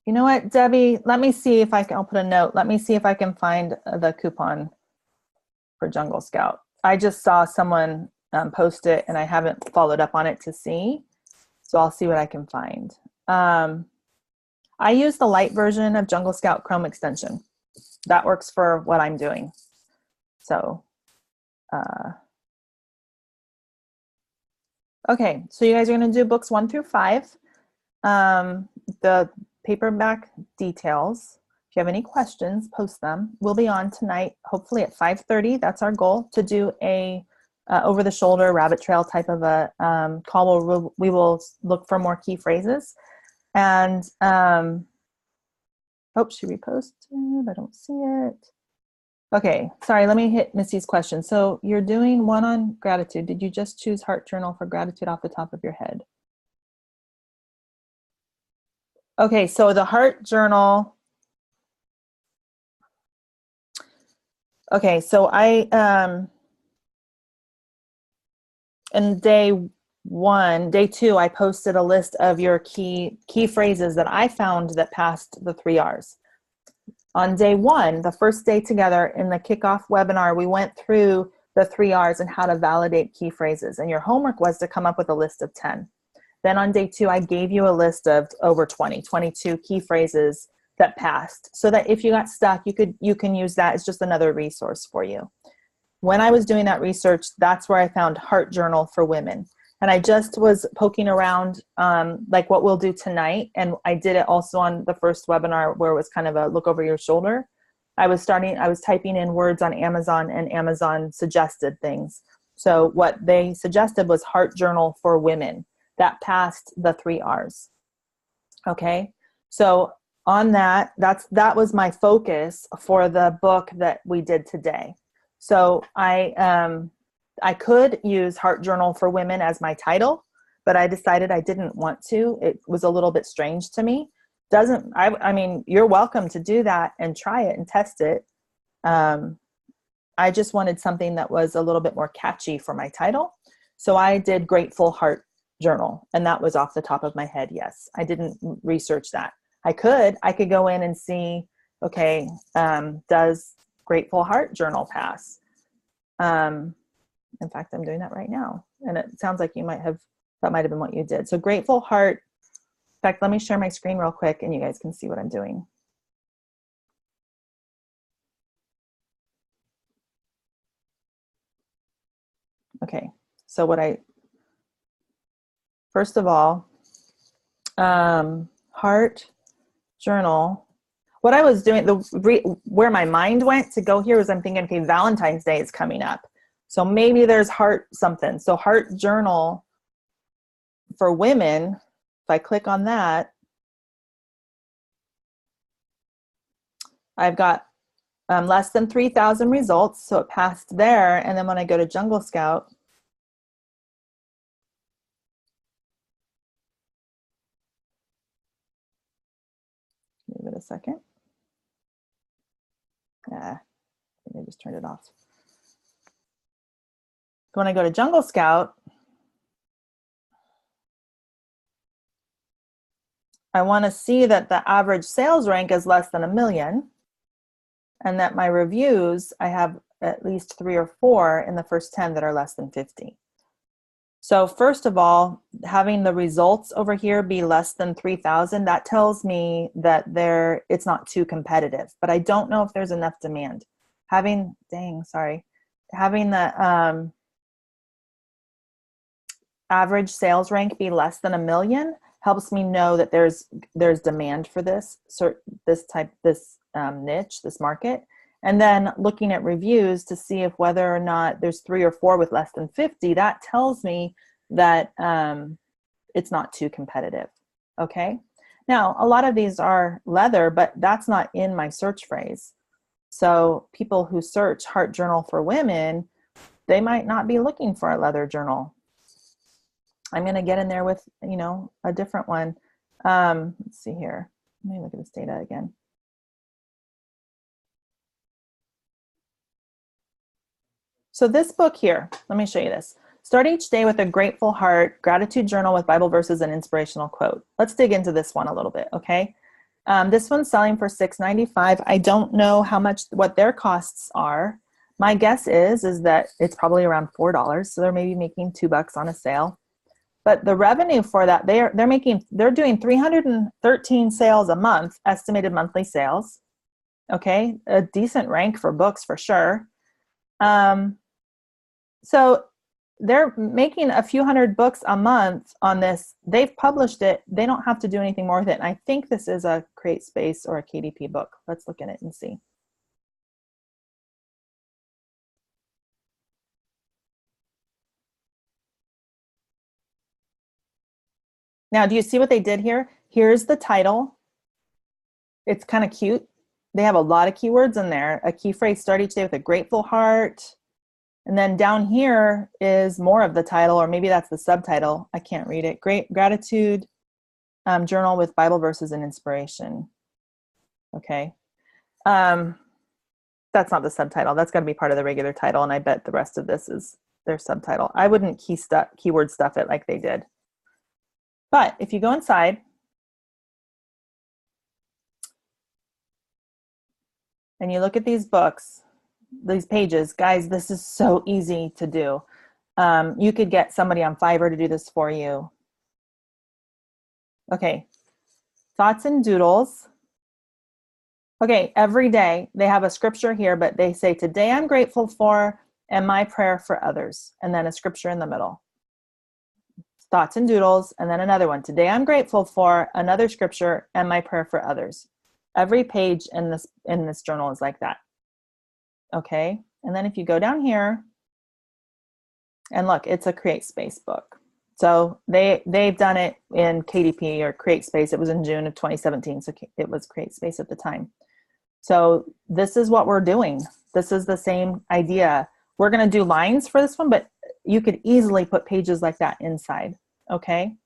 You know what, Debbie, let me see if I can, I'll put a note. Let me see if I can find the coupon for Jungle Scout. I just saw someone post it and I haven't followed up on it to see. So I'll see what I can find. I use the light version of Jungle Scout Chrome extension. That works for what I'm doing. So, okay, so you guys are gonna do books 1 through 5. The paperback details. If you have any questions, post them. We'll be on tonight, hopefully at 5:30. That's our goal, to do a over-the-shoulder rabbit trail type of a call where we will look for more key phrases. And oh, she reposted. I don't see it. Okay, sorry. Let me hit Missy's question. So you're doing one on gratitude. Did you just choose Heart Journal for gratitude off the top of your head? Okay, so the heart journal. Okay, so I in day two, I posted a list of your key phrases that I found that passed the 3 R's. On day one, the first day together in the kickoff webinar, we went through the 3 R's and how to validate key phrases. And your homework was to come up with a list of 10. Then on day two, I gave you a list of over 22 key phrases that passed, so that if you got stuck, you can use that as just another resource for you. When I was doing that research, that's where I found Heart Journal for Women. And I just was poking around like what we'll do tonight. And I did it also on the first webinar where it was kind of a look over your shoulder. I was typing in words on Amazon, and Amazon suggested things. So what they suggested was Heart Journal for Women. That passed the 3 R's. Okay. So on that was my focus for the book that we did today. So I could use Heart Journal for Women as my title, but I decided I didn't want to. It was a little bit strange to me. I mean, you're welcome to do that and try it and test it. I just wanted something that was a little bit more catchy for my title. So I did Grateful Heart Journal, and that was off the top of my head. Yes, I didn't research that. I could go in and see, okay, does Grateful Heart Journal pass? In fact, I'm doing that right now. And it sounds like that might have been what you did. So Grateful Heart, in fact, let me share my screen real quick and you guys can see what I'm doing. Okay, so first of all, Heart Journal, what I was doing, where my mind went to go here was I'm thinking, okay, Valentine's Day is coming up. So maybe there's heart something. So Heart Journal for Women, if I click on that, I've got less than 3,000 results. So it passed there. And then when I go to Jungle Scout, give it a second. Yeah, I just turned it off. When I go to Jungle Scout, I want to see that the average sales rank is less than 1 million, and that my reviews, I have at least 3 or 4 in the first 10 that are less than 50. So first of all, having the results over here be less than 3,000, that tells me that it's not too competitive, but I don't know if there's enough demand. Having the average sales rank be less than 1 million helps me know that there's demand for this niche, this market. And then looking at reviews to see if whether or not there's 3 or 4 with less than 50, that tells me that it's not too competitive. Okay. Now, a lot of these are leather, but that's not in my search phrase. So people who search Heart Journal for Women, they might not be looking for a leather journal. I'm going to get in there with, a different one. Let's see here. Let me look at this data again. So this book here, let me show you this. Start each day with a grateful heart, gratitude journal with Bible verses and inspirational quote. Let's dig into this one a little bit, okay? This one's selling for $6.95. I don't know what their costs are. My guess is that it's probably around $4. So they're maybe making $2 on a sale. But the revenue for that, they're doing 313 sales a month, estimated monthly sales. Okay, a decent rank for books for sure. So they're making a few hundred books a month on this. They've published it. They don't have to do anything more with it. And I think this is a Create Space or a KDP book. Let's look at it and see. Now, do you see what they did here? Here's the title. It's kind of cute. They have a lot of keywords in there. A key phrase, start each day with a grateful heart. And then down here is more of the title, or maybe that's the subtitle. I can't read it. Great gratitude journal with Bible verses and inspiration. Okay. That's not the subtitle. That's got to be part of the regular title, and I bet the rest of this is their subtitle. I wouldn't keyword stuff it like they did. But if you go inside, and you look at these books, these pages, guys, this is so easy to do. You could get somebody on Fiverr to do this for you. Okay, thoughts and doodles. Okay, every day they have a scripture here, but they say, today I'm grateful for, and my prayer for others, and then a scripture in the middle. Thoughts and doodles, and then another one. Today I'm grateful for, another scripture, and my prayer for others. Every page in this journal is like that. Okay, and then if you go down here, and look, it's a Create Space book. So they've done it in KDP or Create Space. It was in June of 2017, so it was Create Space at the time. So this is what we're doing. This is the same idea. We're going to do lines for this one, but you could easily put pages like that inside. Okay.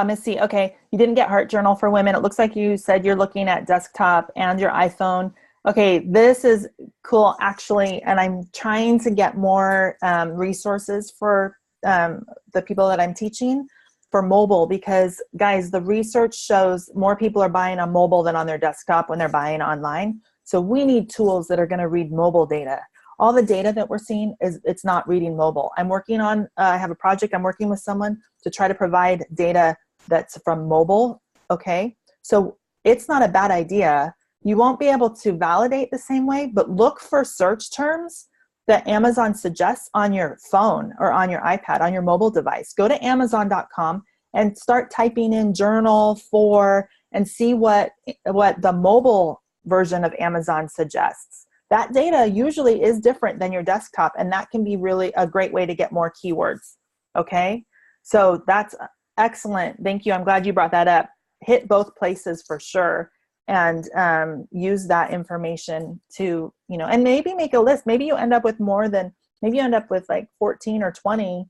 Missy, okay, you didn't get Heart Journal for Women. It looks like you said you're looking at desktop and your iPhone. Okay, this is cool, actually, and I'm trying to get more resources for the people that I'm teaching for mobile, because, guys, the research shows more people are buying on mobile than on their desktop when they're buying online. So we need tools that are going to read mobile data. All the data that we're seeing it's not reading mobile. I'm working on, I have a project, I'm working with someone to try to provide data that's from mobile, okay? So it's not a bad idea. You won't be able to validate the same way, but look for search terms that Amazon suggests on your phone or on your iPad, on your mobile device. Go to Amazon.com and start typing in journal for and see what the mobile version of Amazon suggests. That data usually is different than your desktop, and that can be really a great way to get more keywords, okay? So that's excellent. Thank you. I'm glad you brought that up. Hit both places for sure, and use that information to, and maybe make a list. Maybe you end up with maybe you end up with like 14 or 20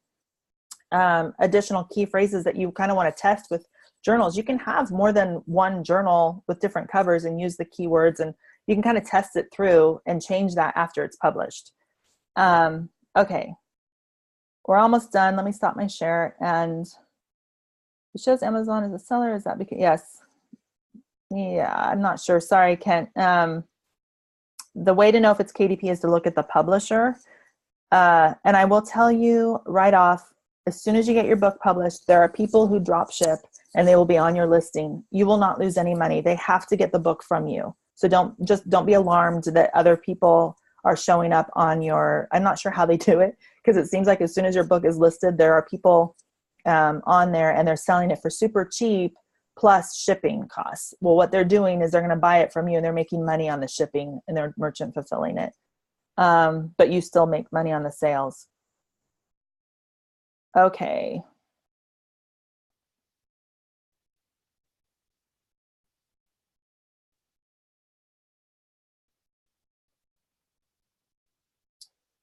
additional key phrases that you kind of want to test with journals. You can have more than one journal with different covers and use the keywords, and you can kind of test it through and change that after it's published. Okay, we're almost done. Let me stop my share. And it shows Amazon as a seller. Is that because, yes. Yeah, I'm not sure. Sorry, Kent. The way to know if it's KDP is to look at the publisher. And I will tell you right off, as soon as you get your book published, there are people who drop ship and they will be on your listing. You will not lose any money. They have to get the book from you. So don't be alarmed that other people are showing up on your, I'm not sure how they do it, because it seems like as soon as your book is listed, there are people on there and they're selling it for super cheap plus shipping costs. Well, what they're doing is they're going to buy it from you and they're making money on the shipping and they're merchant fulfilling it. But you still make money on the sales. Okay.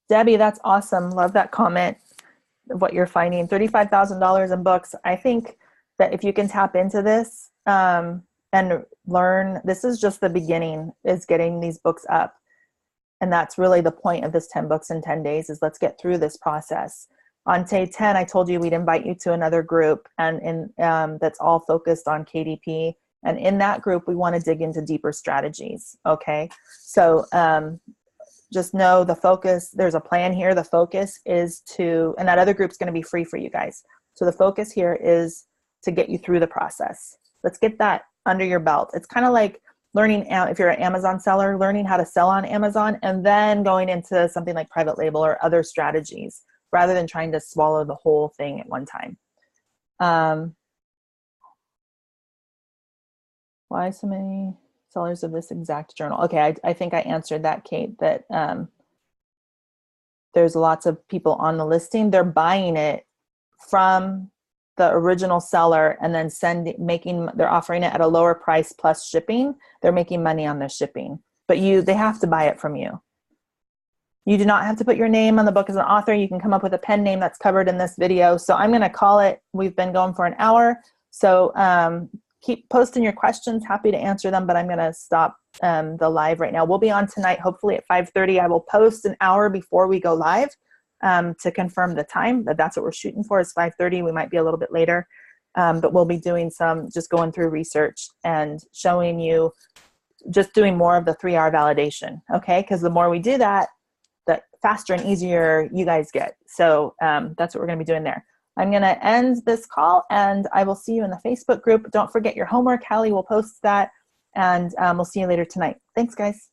Debbie, that's awesome. Love that comment of what you're finding. $35,000 in books. I think that if you can tap into this and learn, this is just the beginning, is getting these books up. And that's really the point of this 10 books in 10 days, is let's get through this process. On day 10, I told you we'd invite you to another group, and that's all focused on KDP. And in that group, we want to dig into deeper strategies. Okay. So just know the focus, there's a plan here. The focus is to, and that other group's going to be free for you guys. So the focus here is to get you through the process. Let's get that under your belt. It's kind of like learning, if you're an Amazon seller, learning how to sell on Amazon and then going into something like private label or other strategies rather than trying to swallow the whole thing at one time. Why so many sellers of this exact journal? Okay, I think I answered that, Kate, that there's lots of people on the listing. They're buying it from the original seller and then they're offering it at a lower price plus shipping. They're making money on the shipping. but they have to buy it from you. You do not have to put your name on the book as an author. You can come up with a pen name that's covered in this video. So I'm going to call it, we've been going for an hour. So keep posting your questions. Happy to answer them, but I'm going to stop the live right now. We'll be on tonight, hopefully at 5:30. I will post an hour before we go live to confirm the time, but that's what we're shooting for is 5:30. We might be a little bit later, but we'll be doing just going through research and showing you, just doing more of the 3R validation, okay? Because the more we do that, the faster and easier you guys get. So that's what we're going to be doing there. I'm going to end this call, and I will see you in the Facebook group. Don't forget your homework. Hallie will post that, and we'll see you later tonight. Thanks, guys.